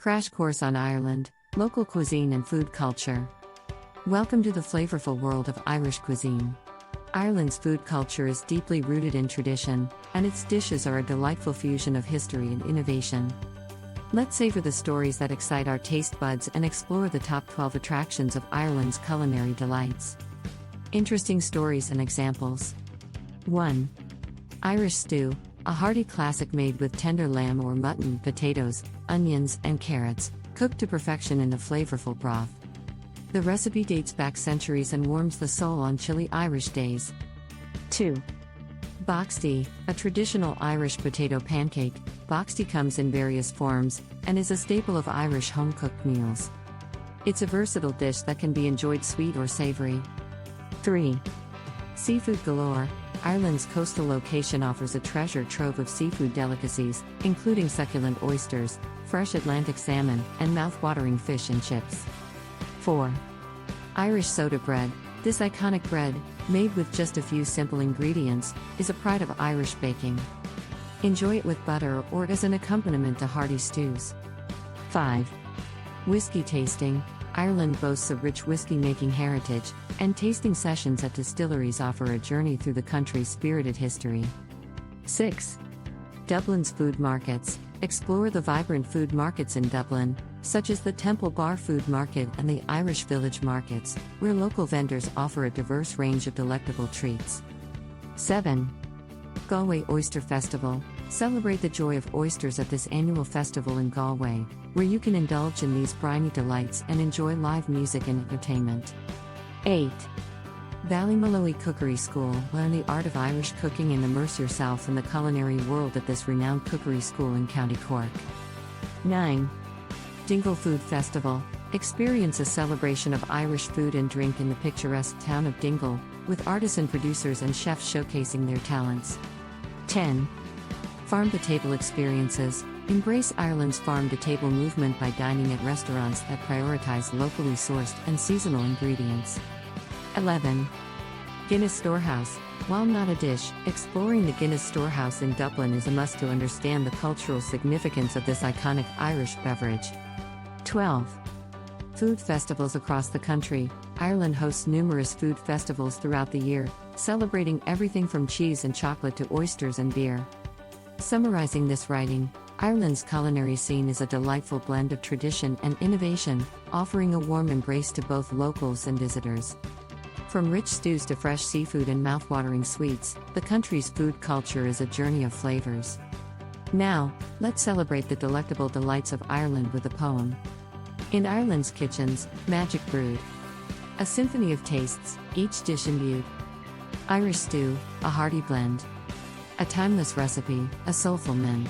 Crash course on Ireland, local cuisine and food culture. Welcome to the flavorful world of Irish cuisine. Ireland's food culture is deeply rooted in tradition, and its dishes are a delightful fusion of history and innovation. Let's savor the stories that excite our taste buds and explore the top 12 attractions of Ireland's culinary delights. Interesting stories and examples. 1. Irish stew, a hearty classic made with tender lamb or mutton, potatoes, onions, and carrots, cooked to perfection in a flavorful broth. The recipe dates back centuries and warms the soul on chilly Irish days. 2. Boxty, a traditional Irish potato pancake. Boxty comes in various forms and is a staple of Irish home-cooked meals. It's a versatile dish that can be enjoyed sweet or savory. 3. Seafood Galore, Ireland's coastal location offers a treasure trove of seafood delicacies, including succulent oysters, fresh Atlantic salmon, and mouth-watering fish and chips. 4. Irish soda bread, this iconic bread, made with just a few simple ingredients, is a pride of Irish baking. Enjoy it with butter or as an accompaniment to hearty stews. 5. Whiskey tasting, Ireland boasts a rich whiskey-making heritage, and tasting sessions at distilleries offer a journey through the country's spirited history. 6. Dublin's food markets, explore the vibrant food markets in Dublin, such as the Temple Bar Food Market and the Irish Village Markets, where local vendors offer a diverse range of delectable treats. 7. Galway Oyster Festival, celebrate the joy of oysters at this annual festival in Galway, where you can indulge in these briny delights and enjoy live music and entertainment. 8. Ballymaloe Cookery School, learn the art of Irish cooking and immerse yourself in the culinary world at this renowned cookery school in County Cork. 9. Dingle Food Festival, experience a celebration of Irish food and drink in the picturesque town of Dingle, with artisan producers and chefs showcasing their talents. 10. Farm-to-table experiences, embrace Ireland's farm-to-table movement by dining at restaurants that prioritize locally sourced and seasonal ingredients. 11. Guinness Storehouse, while not a dish, exploring the Guinness Storehouse in Dublin is a must to understand the cultural significance of this iconic Irish beverage. 12. Food festivals across the country, Ireland hosts numerous food festivals throughout the year, celebrating everything from cheese and chocolate to oysters and beer. Summarizing this writing, Ireland's culinary scene is a delightful blend of tradition and innovation, offering a warm embrace to both locals and visitors. From rich stews to fresh seafood and mouth-watering sweets, the country's food culture is a journey of flavors. Now, let's celebrate the delectable delights of Ireland with a poem. In Ireland's kitchens, magic brewed. A symphony of tastes, each dish imbued. Irish stew, a hearty blend. A timeless recipe, a soulful mend.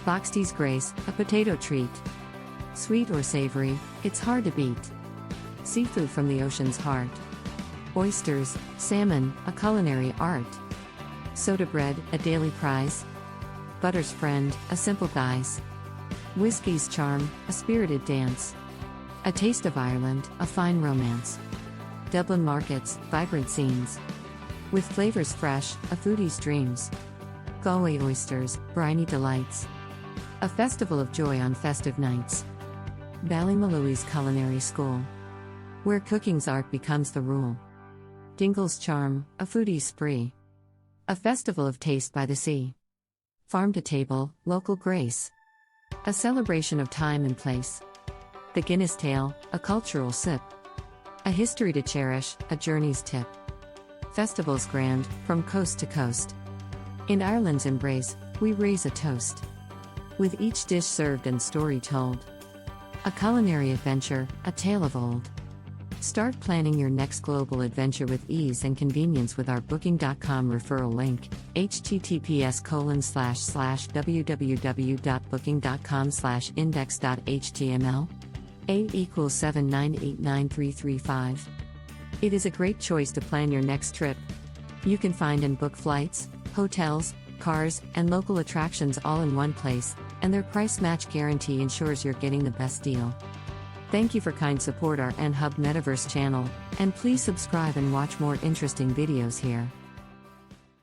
Boxty's grace, a potato treat. Sweet or savory, it's hard to beat. Seafood from the ocean's heart. Oysters, salmon, a culinary art. Soda bread, a daily prize. Butter's friend, a simple guise. Whiskey's charm, a spirited dance. A taste of Ireland, a fine romance. Dublin markets, vibrant scenes. With flavors fresh, a foodie's dreams. Galway oysters, briny delights. A festival of joy on festive nights. Ballymaloe's Culinary School, where cooking's art becomes the rule. Dingle's charm, a foodie's spree. A festival of taste by the sea. Farm to table, local grace. A celebration of time and place. The Guinness Tale, a cultural sip. A history to cherish, a journey's tip. Festivals grand, from coast to coast. In Ireland's embrace, we raise a toast. With each dish served and story told. A culinary adventure, a tale of old. Start planning your next global adventure with ease and convenience with our Booking.com referral link, https://www.booking.com/index.html. A = 7989335. It is a great choice to plan your next trip. You can find and book flights, hotels, cars, and local attractions all in one place, and their price match guarantee ensures you're getting the best deal. Thank you for kind support our NHub Metaverse channel, and please subscribe and watch more interesting videos here.